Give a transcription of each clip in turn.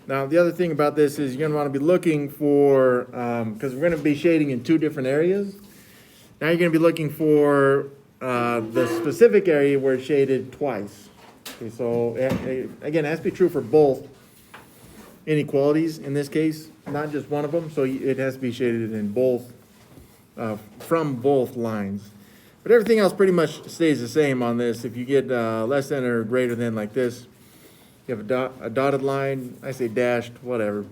Now, the other thing about this is you're going to want to be looking for, because we're going to be shading in two different areas. Now you're going to be looking for the specific area where it's shaded twice. Okay, so again, it has to be true for both inequalities in this case, not just one of them. So it has to be shaded in both, from both lines. But everything else pretty much stays the same on this. If you get less than or greater than like this, you have a dotted line, I say dashed, whatever.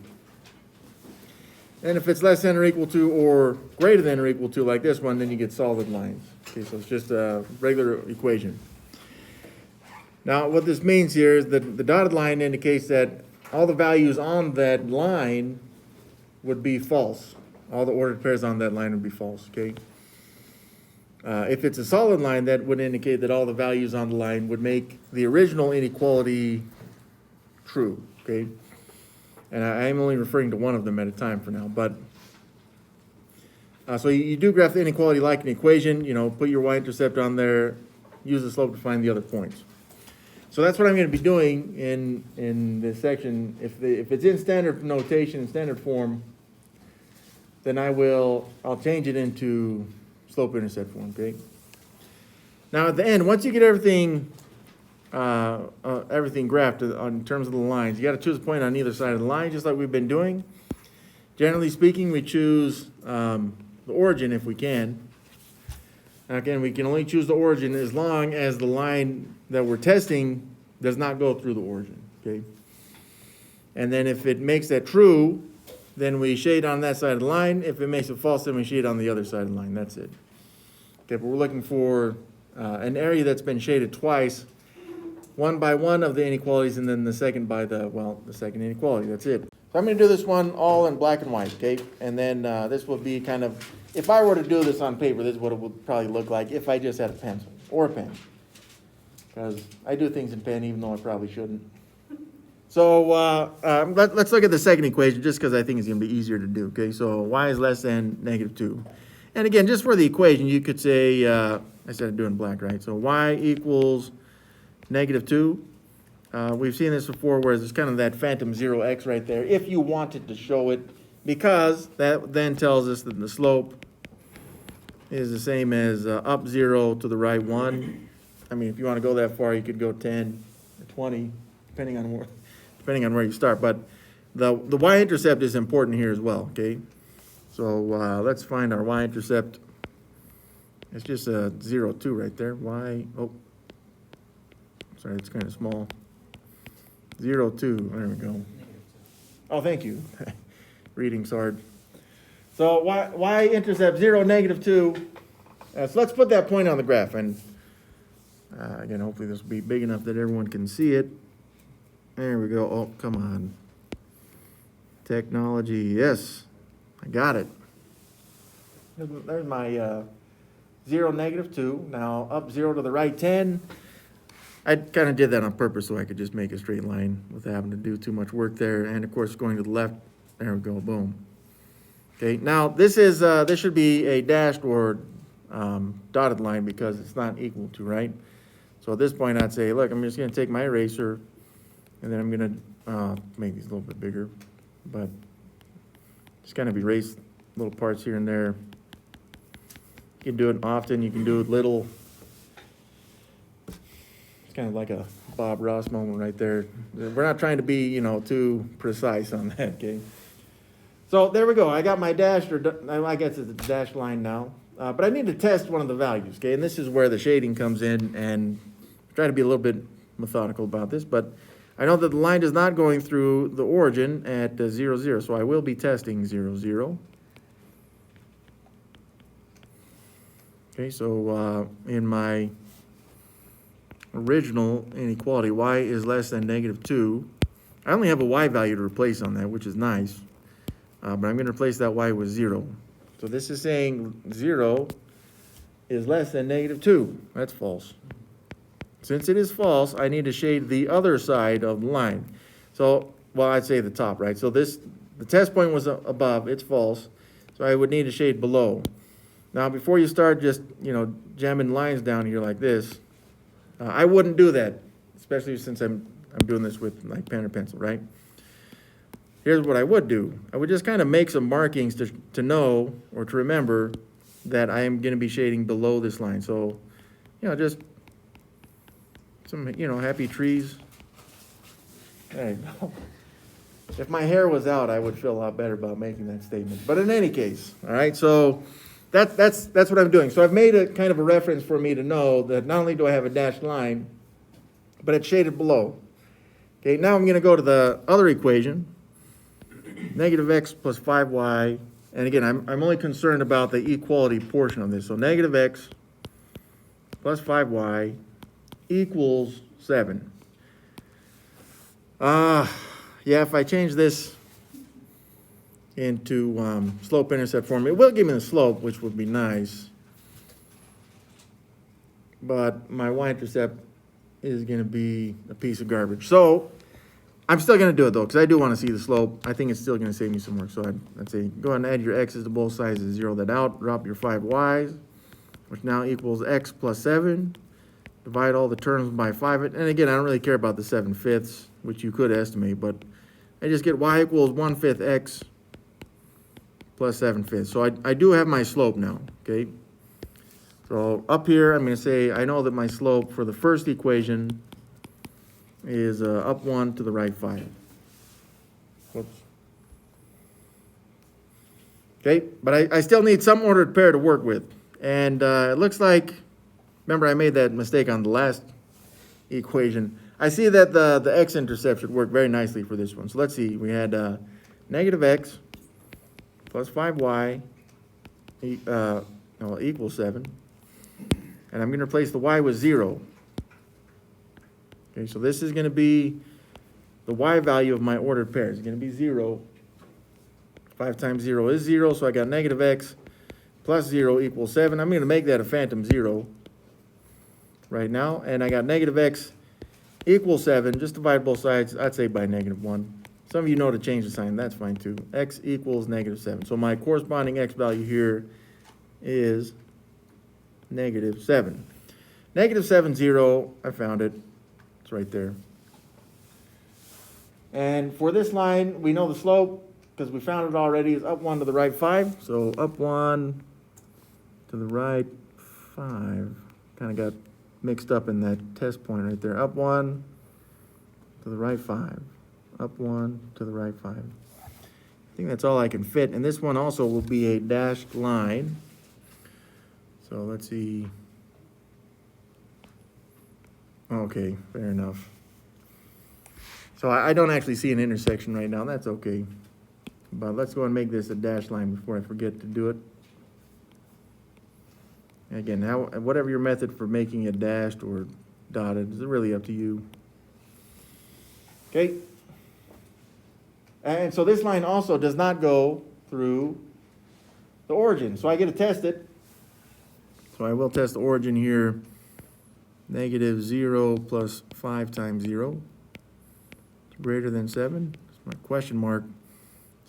And if it's less than or equal to or greater than or equal to like this one, then you get solid lines. Okay, so it's just a regular equation. Now what this means here is that the dotted line indicates that all the values on that line would be false. All the ordered pairs on that line would be false, okay? If it's a solid line, that would indicate that all the values on the line would make the original inequality true, okay? And I am only referring to one of them at a time for now, but so you do graph the inequality like an equation, put your y-intercept on there, use the slope to find the other points. So that's what I'm going to be doing in this section. If it's in standard notation, in standard form, then I'll change it into slope-intercept form, okay? Now at the end, once you get everything graphed in terms of the lines, you got to choose a point on either side of the line, just like we've been doing. Generally speaking, we choose the origin if we can. Now again, we can only choose the origin as long as the line that we're testing does not go through the origin, okay? And then if it makes that true, then we shade on that side of the line. If it makes it false, then we shade on the other side of the line. That's it. Okay, but we're looking for an area that's been shaded twice, one by one of the inequalities, and then the second by the second inequality. That's it. So I'm going to do this one all in black and white, okay? And then this will be kind of, if I were to do this on paper, this is what it would probably look like if I just had a pencil or a pen. Because I do things in pen even though I probably shouldn't. So let's look at the second equation just because I think it's going to be easier to do, okay? So y is less than -2. And again, just for the equation, you could say, I said do it in black, right? So y equals -2. We've seen this before where there's kind of that phantom 0x right there, if you wanted to show it, because that then tells us that the slope is the same as up 0 to the right 1. I mean, if you want to go that far, you could go 10 or 20, depending on where you start. But the y-intercept is important here as well, okay? So let's find our y-intercept. It's just a 0, 2 right there. Sorry, it's kind of small. 0, 2, there we go. Oh, thank you. Reading's hard. So y-intercept 0, -2. So let's put that point on the graph. And again, hopefully this will be big enough that everyone can see it. There we go. Oh, come on. Technology. Yes, I got it. There's my 0, -2. Now up 0 to the right 10. I kind of did that on purpose so I could just make a straight line without having to do too much work there. And of course, going to the left, there we go, boom. Okay, now this should be a dashed or dotted line because it's not equal to, right? So at this point, I'd say, look, I'm just going to take my eraser, and then I'm going to make these a little bit bigger, but just kind of erase little parts here and there. You can do it often, you can do it little. It's kind of like a Bob Ross moment right there. We're not trying to be, too precise on that, okay? So there we go. I got my dashed, or I guess it's a dashed line now. But I need to test one of the values, okay? And this is where the shading comes in, and try to be a little bit methodical about this, but I know that the line is not going through the origin at 0, 0, so I will be testing 0, 0. Okay, so in my original inequality, y is less than -2. I only have a y value to replace on that, which is nice, but I'm going to replace that y with 0. So this is saying 0 is less than -2. That's false. Since it is false, I need to shade the other side of the line. So, I'd say the top, right? So the test point was above, it's false. So I would need to shade below. Now, before you start just, jamming lines down here like this, I wouldn't do that, especially since I'm doing this with like pen or pencil, right? here's what I would do. I would just kind of make some markings to know or to remember that I am going to be shading below this line. So, just some, happy trees. There you go. If my hair was out, I would feel a lot better about making that statement. But in any case, all right, so that's what I'm doing. So I've made a kind of a reference for me to know that not only do I have a dashed line, but it's shaded below. Okay, now I'm going to go to the other equation, negative x plus 5y. And again, I'm only concerned about the equality portion of this. So negative x plus 5y equals 7. Yeah, if I change this into slope-intercept form, it will give me the slope, which would be nice. But my y-intercept is going to be a piece of garbage. So I'm still going to do it, though, because I do want to see the slope. I think it's still going to save me some work. So I'd say go ahead and add your x's to both sides and zero that out. Drop your 5y's, which now equals x plus 7. Divide all the terms by 5. And again, I don't really care about the 7/5, which you could estimate, but I just get y equals 1/5 x plus 7/5. So I do have my slope now, okay? So up here, I'm going to say I know that my slope for the first equation is up 1 to the right 5. Whoops. Okay, but I still need some ordered pair to work with. And it looks like, remember I made that mistake on the last equation. I see that the x-intercept should work very nicely for this one. So let's see, we had negative x plus 5y equals 7. And I'm going to replace the y with 0. Okay, so this is going to be the y value of my ordered pair. It's going to be 0. 5 times 0 is 0, so I got negative x plus 0 equals 7. I'm going to make that a phantom 0 right now. And I got negative x equals 7. Just divide both sides, I'd say by negative 1. Some of you know to change the sign. That's fine too. X equals negative 7. So my corresponding x value here is negative 7. Negative 7, 0, I found it. It's right there. And for this line, we know the slope, because we found it already, is up 1 to the right 5. So up 1 to the right 5. Kind of got mixed up in that test point right there. Up 1 to the right 5. Up 1 to the right 5. I think that's all I can fit. And this one also will be a dashed line. So let's see. Okay, fair enough. So I don't actually see an intersection right now. That's okay. But let's go and make this a dashed line before I forget to do it. Again, whatever your method for making it dashed or dotted is really up to you. Okay. And so this line also does not go through the origin. So I get to test it. So I will test the origin here. Negative 0 plus 5 times 0. Greater than 7. That's my question mark.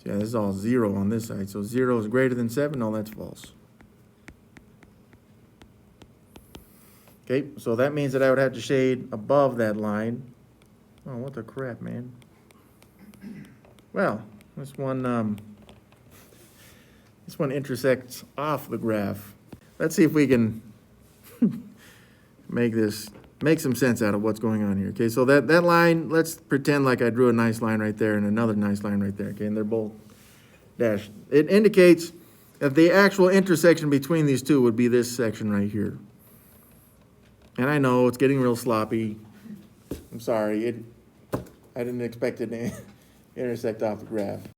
So yeah, this is all 0 on this side. So 0 is greater than 7. No, that's false. Okay, so that means that I would have to shade above that line. Oh, what the crap, man. Well, this one intersects off the graph. Let's see if we can make some sense out of what's going on here. Okay, so that line, let's pretend like I drew a nice line right there and another nice line right there. Okay, and they're both dashed. It indicates that the actual intersection between these two would be this section right here. And I know it's getting real sloppy. I'm sorry. I didn't expect it to intersect off the graph.